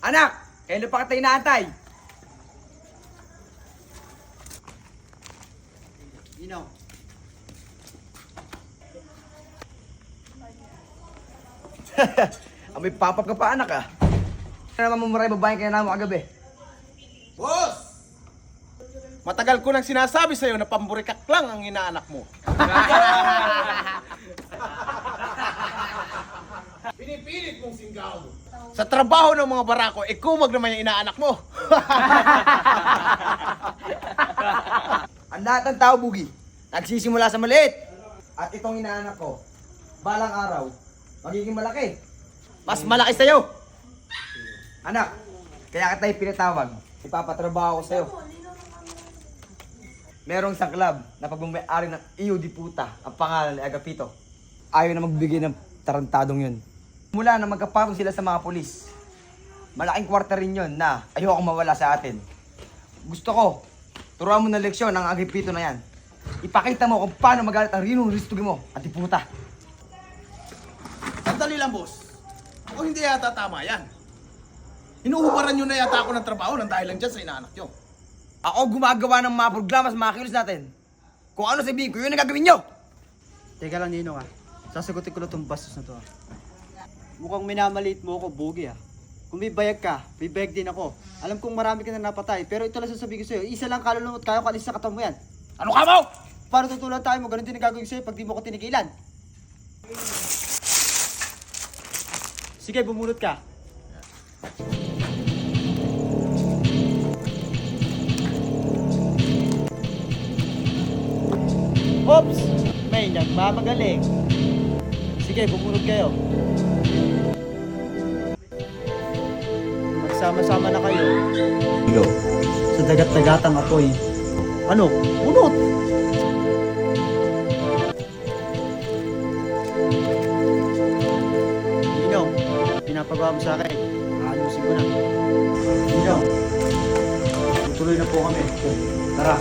Anak, kailan pa kita inaantay? Ninong. May papap ka pa, anak ah. Ano naman mumuray babaeng kaya namin kagabi? Boss! Matagal ko nang sinasabi sa'yo na pamburikak lang ang inaanak mo. Pinipilit mong singgaw. Sa trabaho ng mga barako, kumag naman yung inaanak mo. Ang lahat ng tao, Bugi, nagsisimula sa maliit. At itong inaanak ko, balang araw, magiging malaki. Mas malaki sa'yo. Anak, kaya kita pinatawag. Ipapatrabaho ko sa'yo. Merong isang club na pagmamayari ng iyo di puta ang pangalan ni Agapito. Ayaw na magbigay ng tarantadong yun. Mula na magkapatong sila sa mga pulis. Malaking kwarta rin yun na ayokong mawala sa atin. Gusto ko, turuan mo ng leksyon ang Agapito na yan. Ipakita mo kung paano magalit ang rinong ristugi mo at di puta. Sandali lang, boss. Ako hindi yata tama yan. Inuubaran nyo na yata ako ng trabaho nang dahil lang dyan sa inaanak nyo. Ako gumagawa ng mga programa sa mga kilos natin. Kung ano sabihin ko, yun ang gagawin nyo! Teka lang, Ninong ah. Sasagutin ko na itong bastos na to ah. Mukhang minamaliit mo ako, Bugi ah. Kung may bayag ka, may bayag din ako. Alam kong marami ka na napatay, pero ito lang sasabihin ko sa'yo. Isa lang kalulungot kaya ko alis sa katawan mo yan. Ano ka mo? Paano tutulan tayo mo? Ganun din ang gagawin sa'yo pag di mo ko tinigilan. Sige, bumunot ka. Oops! May nagmamagaling. Sige, bumunot kayo. Magsama-sama na kayo. Sa dagat-dagatang apoy. Ano? Bunot! Ninong, pinapagawa mo sa akin. Ayusin ko na. Ninong, tuloy na po kami. Tara.